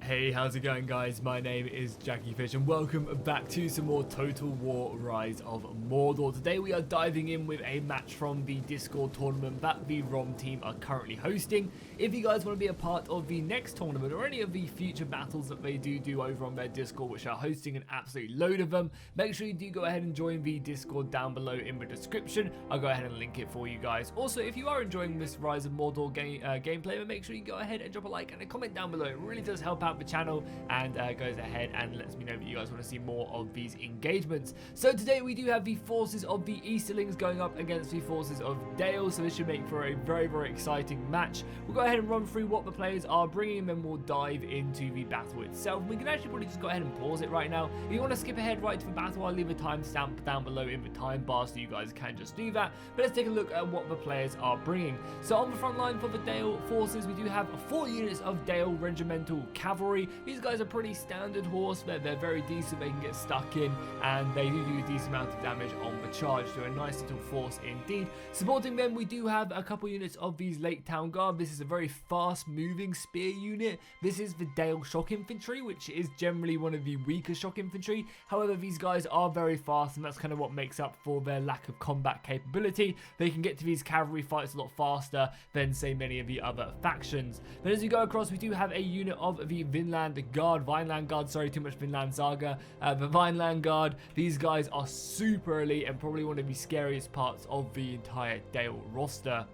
Hey, how's it going, guys? My name is Jackie Fish and welcome back to some more Total War Rise of Mordor. Today we are diving in with a match from the Discord tournament that the ROM team are currently hosting. If you guys want to be a part of the next tournament or any of the future battles that they do over on their Discord, which are hosting an absolute load of them, make sure you do go ahead and join the Discord down below in the description. I'll go ahead and link it for you guys. Also, if you are enjoying this Rise of Mordor gameplay, then make sure you go ahead and drop a like and a comment down below. It really does help out the channel and goes ahead and lets me know that you guys want to see more of these engagements. So today we do have the forces of the Easterlings going up against the forces of Dale, so this should make for a very exciting match. We'll go ahead and run through what the players are bringing and then we'll dive into the battle itself. We can actually probably just go ahead and pause it right now. If you want to skip ahead right to the battle, I'll leave a timestamp down below in the time bar so you guys can just do that. But let's take a look at what the players are bringing. So on the front line for the Dale forces, we do have 4 units of Dale Regimental Cavalry. These guys are pretty standard horse, they're very decent, they can get stuck in, and they do a decent amount of damage on the charge, so a nice little force indeed. Supporting them, we do have a couple units of these Lake Town Guard. This is a very fast moving spear unit. This is the Dale Shock Infantry, which is generally one of the weaker shock infantry. However, these guys are very fast, and that's kind of what makes up for their lack of combat capability. They can get to these cavalry fights a lot faster than, say, many of the other factions. Then as you go across, we do have a unit of the Vineland Guard, sorry, too much Vinland Saga. The Vineland Guard, these guys are super elite and probably one of the scariest parts of the entire Dale roster.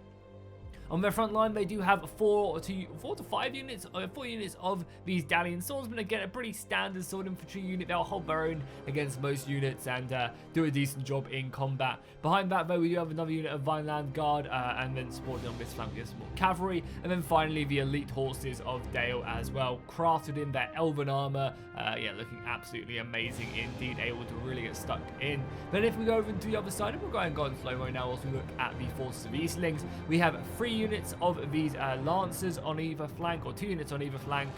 On their front line, they do have 4 to 5 units, 4 units of these Dalian swordsmen. Again, a pretty standard sword infantry unit. They'll hold their own against most units and do a decent job in combat. Behind that, though, we do have another unit of Vineland Guard, and then supporting on this flank, we have some more cavalry. And then finally, the elite horses of Dale as well, crafted in their elven armor. Yeah, looking absolutely amazing indeed, able to really get stuck in. Then if we go over to the other side, and we'll go and go in slow-mo now as we look at the forces of Eastlings, we have 3 units of these Lancers on either flank, or 2 units on either flank.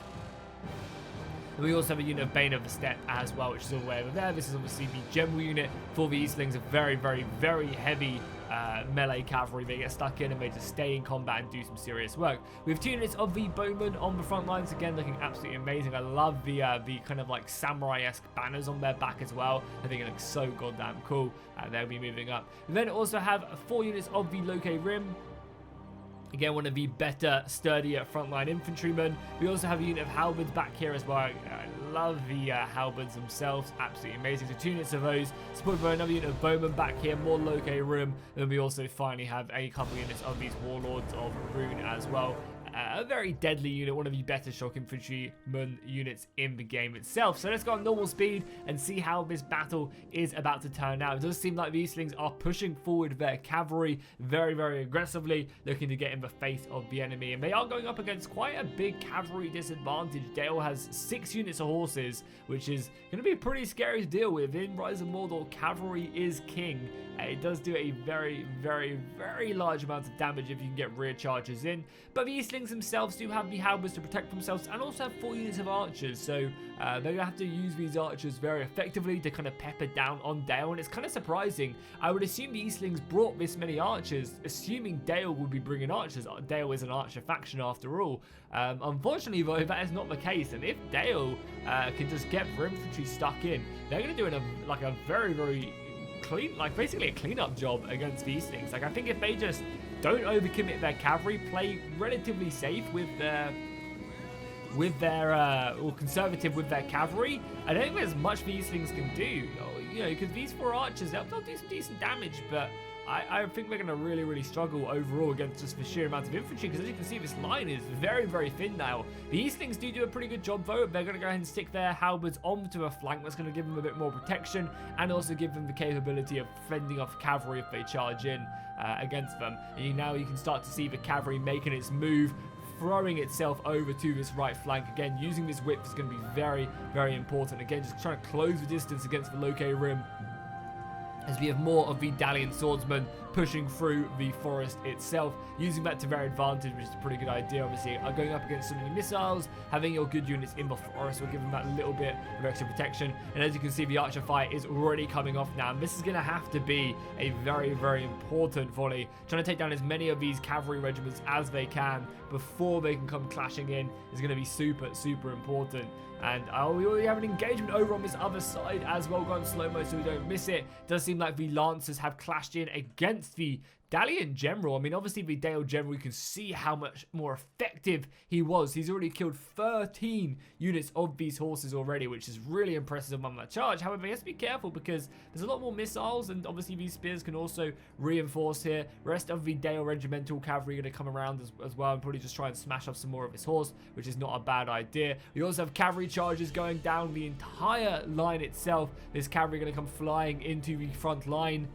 And we also have a unit of Bane of the Steppe as well, which is all the way over there. This is obviously the general unit for the Eastlings, a very heavy melee cavalry. They get stuck in and they just stay in combat and do some serious work. We have 2 units of the Bowmen on the front lines, again looking absolutely amazing. I love the kind of like samurai-esque banners on their back as well. I think it looks so goddamn cool. They'll be moving up. We then also have 4 units of the Loke Rim. Again, one of the better, sturdier frontline infantrymen. We also have a unit of halberds back here as well. I love the halberds themselves, absolutely amazing. So 2 units of those, supported by another unit of bowmen back here, more Loke Rim. And we also finally have a couple units of these warlords of Rune as well. A very deadly unit, one of the better shock infantryman units in the game itself. So let's go on normal speed and see how this battle is about to turn out. It does seem like the Eastlings are pushing forward their cavalry very aggressively, looking to get in the face of the enemy. And they are going up against quite a big cavalry disadvantage. Dale has 6 units of horses, which is going to be a pretty scary to deal with. In Rise of Mordor, cavalry is king. It does do a very large amount of damage if you can get rear charges in. But the Eastlings themselves do have the halberds to protect themselves and also have 4 units of archers. So they're going to have to use these archers very effectively to kind of pepper down on Dale. And it's kind of surprising. I would assume the Eastlings brought this many archers, assuming Dale would be bringing archers. Dale is an archer faction after all. Unfortunately, though, that is not the case. And if Dale can just get their infantry stuck in, they're going to do a very clean, like basically a cleanup job against the Eastlings. Like, I think if they just don't overcommit their cavalry, play relatively safe with their or conservative with their cavalry, I don't think there's much the Eastlings can do. You know, because these 4 archers, they'll do some decent damage, but I think they're going to really struggle overall against just the sheer amount of infantry, because as you can see, this line is very thin now. The Eastlings do a pretty good job, though. They're going to go ahead and stick their halberds onto a flank. That's going to give them a bit more protection and also give them the capability of fending off cavalry if they charge in against them. And now you can start to see the cavalry making its move, throwing itself over to this right flank. Again, using this whip is going to be very important. Again, just trying to close the distance against the Loke Rim, as we have more of the Dalian swordsmen pushing through the forest itself, using that to their advantage, which is a pretty good idea. Obviously, going up against so many missiles, having your good units in the forest will give them that little bit of extra protection. And as you can see, the archer fight is already coming off now, and this is going to have to be a very, very important volley, trying to take down as many of these cavalry regiments as they can before they can come clashing in is going to be super, super important. And we already have an engagement over on this other side as well, going slow-mo so we don't miss it. Does seem like the Lancers have clashed in against the Dalian General. I mean, obviously the Dale General, you can see how much more effective he was. He's already killed 13 units of these horses already, which is really impressive on that charge. However, he has to be careful because there's a lot more missiles, and obviously these spears can also reinforce here. Rest of the Dale Regimental Cavalry are going to come around as well and probably just try and smash off some more of his horse, which is not a bad idea. We also have cavalry charges going down the entire line itself. This cavalry going to come flying into the front line.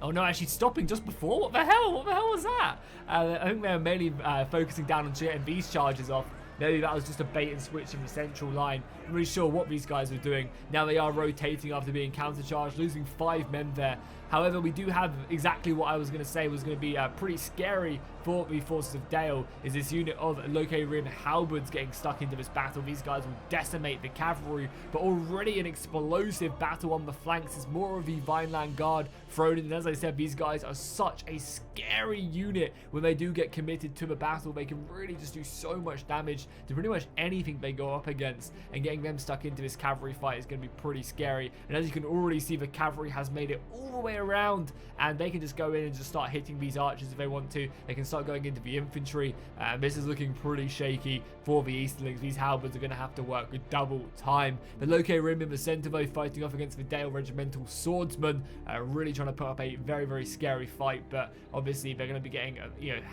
Oh no, actually stopping just before? What the hell? What the hell was that? I think they were mainly focusing down on getting these charges off. Maybe that was just a bait and switch in the central line. I'm really sure what these guys were doing. Now they are rotating after being countercharged, losing 5 men there. However, we do have exactly what I was going to say was going to be pretty scary for the forces of Dale, is this unit of Loke Rim halberds getting stuck into this battle. These guys will decimate the cavalry, but already an explosive battle on the flanks is more of the Vineland Guard thrown in. And as I said, these guys are such a scary unit. When they do get committed to the battle, they can really just do so much damage to pretty much anything they go up against, and getting them stuck into this cavalry fight is going to be pretty scary. And as you can already see, the cavalry has made it all the way around, and they can just go in and just start hitting these archers if they want to. They can start going into the infantry, and this is looking pretty shaky for the Easterlings. These halberds are going to have to work with double time. The Loke Rim in the center, though, fighting off against the Dale Regimental Swordsmen, really trying to put up a very, very scary fight, but obviously they're going to be getting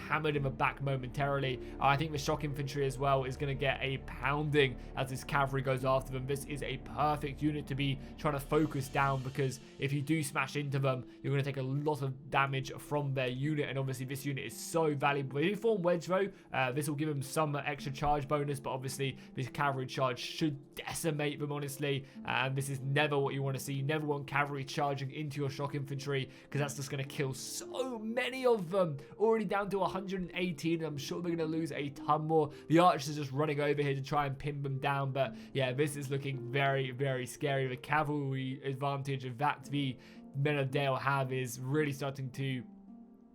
hammered in the back momentarily. I think the shock infantry as well is going to get a pounding as this cavalry goes after them. This is a perfect unit to be trying to focus down, because if you do smash into them, you're going to take a lot of damage from their unit, and obviously this unit is so valuable. If you form wedge though, this will give them some extra charge bonus, but obviously this cavalry charge should decimate them, honestly, and this is never what you want to see. You never want cavalry charging into your shock infantry, because that's just going to kill so many of them. Already down to 118, I'm sure they're going to lose a ton more. The archers are just running over here to try and pin them down, but yeah, this is looking very, very scary. The cavalry advantage of that the men of Dale have is really starting to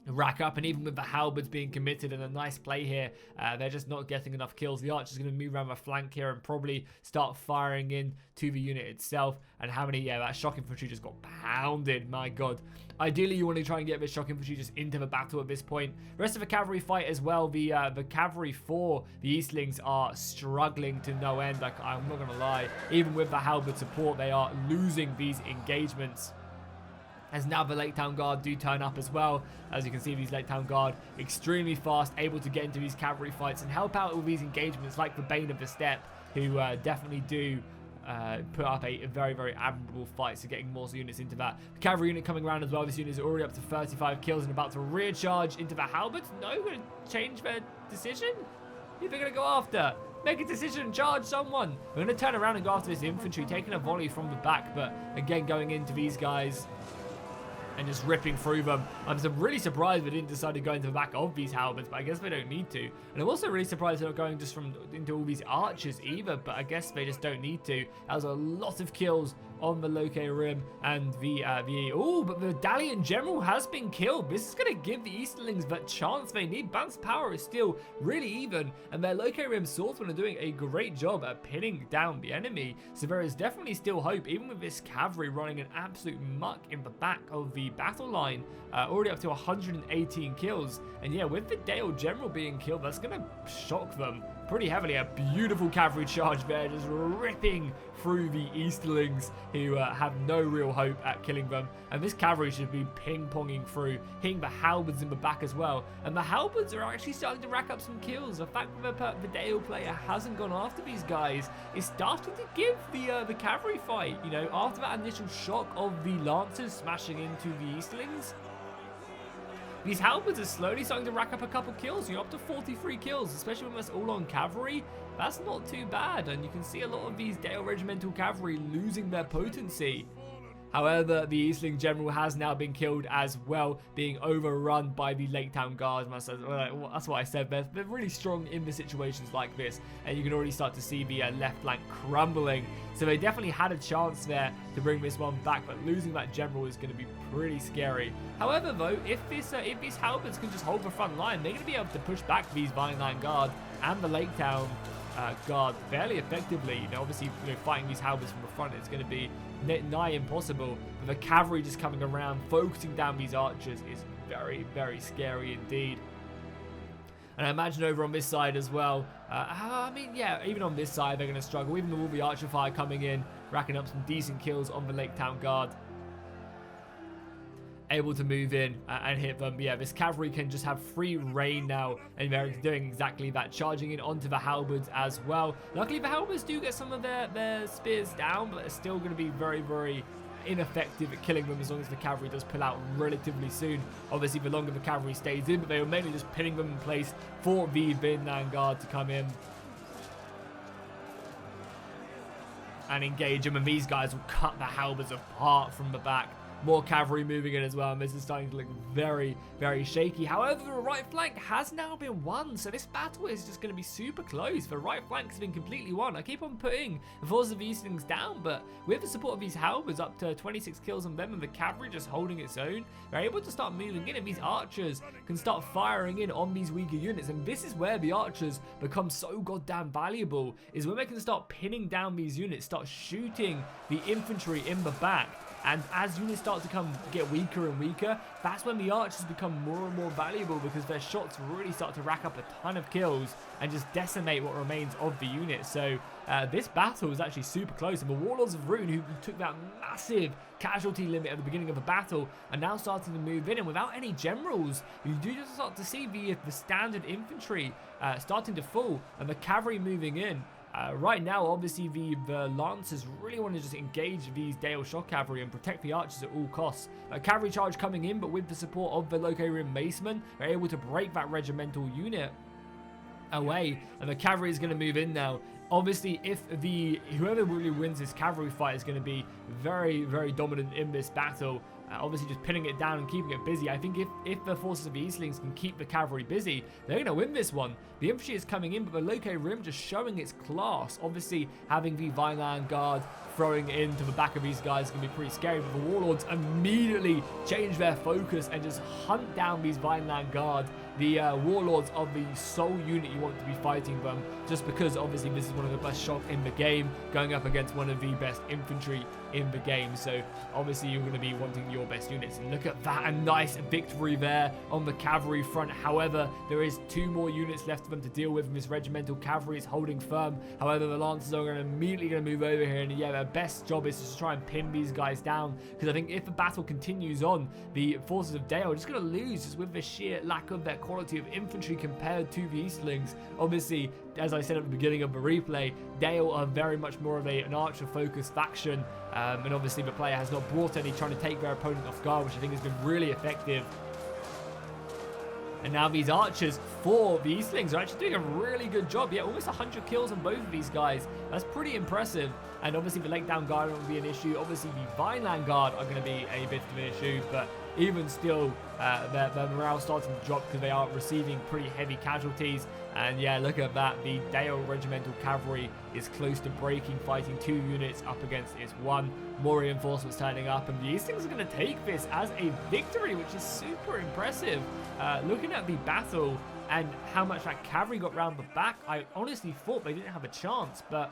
rack up, and even with the halberds being committed and a nice play here, they're just not getting enough kills. The archer's going to move around the flank here and probably start firing in to the unit itself. And how many, that shock infantry just got pounded, my god. Ideally, you want to try and get this shock infantry just into the battle at this point. The rest of the cavalry fight as well, the cavalry for the Eastlings are struggling to no end. Like, I'm not going to lie, even with the halberd support, they are losing these engagements. As now the Lake Town Guard do turn up as well. As you can see, these Lake Town Guard extremely fast, able to get into these cavalry fights and help out with these engagements, like the Bane of the Steppe, who definitely do put up a very, very admirable fight. So getting more units into that. The cavalry unit coming around as well. This unit is already up to 35 kills and about to rear charge into the halberds. No, going to change their decision? Who are they going to go after? Make a decision, charge someone. We're going to turn around and go after this infantry, taking a volley from the back, but again, going into these guys and just ripping through them. I'm really surprised they didn't decide to go into the back of these halberds, but I guess they don't need to. And I'm also really surprised they're not going just into all these archers either, but I guess they just don't need to. That was a lot of kills on the Loke Rim, and but the Dalian General has been killed. This is going to give the Easterlings that chance they need. Balance power is still really even, and their Loke Rim swordsmen are doing a great job at pinning down the enemy. So there is definitely still hope, even with this cavalry running an absolute muck in the back of the battle line. Already up to 118 kills, and yeah, with the Dale General being killed, that's going to shock them pretty heavily. A beautiful cavalry charge there, just ripping through the Easterlings, who have no real hope at killing them. And this cavalry should be ping-ponging through, hitting the halberds in the back as well. And the halberds are actually starting to rack up some kills. The fact that the Dale player hasn't gone after these guys is starting to give the cavalry fight. You know, after that initial shock of the Lancers smashing into the Easterlings, these halberds are slowly starting to rack up a couple kills. You're up to 43 kills, especially when that's all on cavalry. That's not too bad, and you can see a lot of these Dale Regimental cavalry losing their potency. However, the Eastling general has now been killed as well, being overrun by the Lake Town guards. That's what I said. They're really strong in the situations like this, and you can already start to see the left flank crumbling. So they definitely had a chance there to bring this one back, but losing that general is going to be pretty scary. However, though, if these halberds can just hold the front line, they're going to be able to push back these Vineland guard and the Lake Town guard fairly effectively. You know, obviously, fighting these halberds from the front is going to be nigh impossible. But the cavalry just coming around, focusing down these archers is very, very scary indeed. And I imagine over on this side as well, I mean, yeah, even on this side, they're going to struggle. Even with all the archer fire coming in, racking up some decent kills on the Lake Town guard. Able to move in and hit them. Yeah, this cavalry can just have free reign now, and they're doing exactly that, charging in onto the halberds as well. Luckily, the halberds do get some of their spears down, but they're still going to be very, very ineffective at killing them as long as the cavalry does pull out relatively soon. Obviously, the longer the cavalry stays in, but they were mainly just pinning them in place for the Vinland guard to come in and engage them, and these guys will cut the halberds apart from the back. More cavalry moving in as well, and this is starting to look very, very shaky. However, the right flank has now been won, so this battle is just going to be super close. The right flank has been completely won. I keep on putting the forces of the Eastlings down, but with the support of these halberds, up to 26 kills on them, and the cavalry just holding its own, they're able to start moving in, and these archers can start firing in on these weaker units. And this is where the archers become so goddamn valuable, is when they can start pinning down these units, start shooting the infantry in the back. And as units start to get weaker and weaker, that's when the archers become more and more valuable, because their shots really start to rack up a ton of kills and just decimate what remains of the unit. So this battle was actually super close, and the Warlords of Rune, who took that massive casualty limit at the beginning of the battle, are now starting to move in, and without any generals, you do just start to see the standard infantry starting to fall, and the cavalry moving in. Right now, obviously, the Lancers really want to just engage these Dale Shock Cavalry and protect the archers at all costs. A cavalry charge coming in, but with the support of the Locarian Macemen, they're able to break that regimental unit away, and the cavalry is going to move in now. Obviously, if whoever really wins this cavalry fight is going to be very, very dominant in this battle. Obviously, just pinning it down and keeping it busy. I think if the forces of the Eastlings can keep the cavalry busy, they're going to win this one. The infantry is coming in, but the Loke Rim just showing its class. Obviously, having the Vineland Guard throwing into the back of these guys is going to be pretty scary, but the Warlords immediately change their focus and just hunt down these Vineland Guard. The Warlords are the sole unit you want to be fighting them, just because obviously this is one of the best shock in the game, going up against one of the best infantry in the game. So obviously you're going to be wanting your best units, and look at that, a nice victory there on the cavalry front. However, there is 2 more units left for them to deal with, and this regimental cavalry is holding firm. However, the Lancers are immediately going to move over here, and yeah, their best job is to try and pin these guys down, because I think if the battle continues on, the forces of Dale are just going to lose, just with the sheer lack of their quality of infantry compared to the Eastlings. Obviously, as I said at the beginning of the replay, Dale are very much more of an archer-focused faction, and obviously the player has not brought any, trying to take their opponent off guard, which I think has been really effective. And now these archers for the Eastlings are actually doing a really good job. Yeah, almost 100 kills on both of these guys. That's pretty impressive. And obviously the Lake Down Guard will be an issue. Obviously the Vineland Guard are going to be a bit of an issue, but even still, their morale starting to drop because they are receiving pretty heavy casualties. And yeah, look at that. The Dale Regimental Cavalry is close to breaking, fighting 2 units up against its 1. More reinforcements turning up, and the Eastlings are going to take this as a victory, which is super impressive. Looking at the battle and how much that cavalry got round the back, I honestly thought they didn't have a chance, but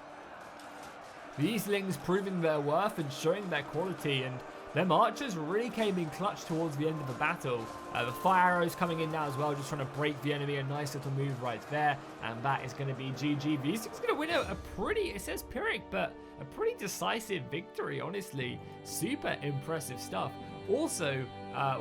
the Eastlings proving their worth and showing their quality, and them archers really came in clutch towards the end of the battle. The fire arrows coming in now as well, just trying to break the enemy. A nice little move right there, and that is going to be GG. The Eastlings going to win a pretty, it says Pyrrhic, but a pretty decisive victory, honestly. Super impressive stuff. Also,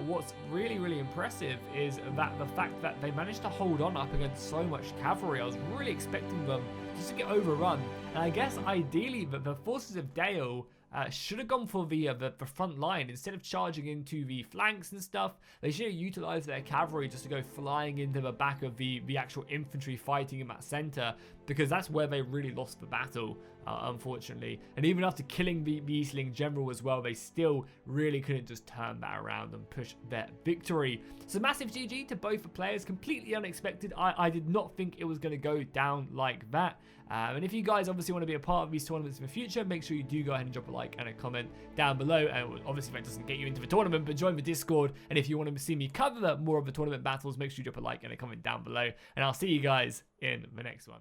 what's really, really impressive is that the fact that they managed to hold on up against so much cavalry. I was really expecting them just to get overrun. And I guess ideally the forces of Dale should have gone for the front line instead of charging into the flanks and stuff. They should have utilized their cavalry just to go flying into the back of the actual infantry fighting in that center. because that's where they really lost the battle, unfortunately. And even after killing the Eastling general as well, they still really couldn't just turn that around and push their victory. So massive GG to both the players, completely unexpected. I did not think it was going to go down like that. And if you guys obviously want to be a part of these tournaments in the future, make sure you do go ahead and drop a like and a comment down below. And obviously that doesn't get you into the tournament, but join the Discord. And if you want to see me cover more of the tournament battles, make sure you drop a like and a comment down below. And I'll see you guys in the next one.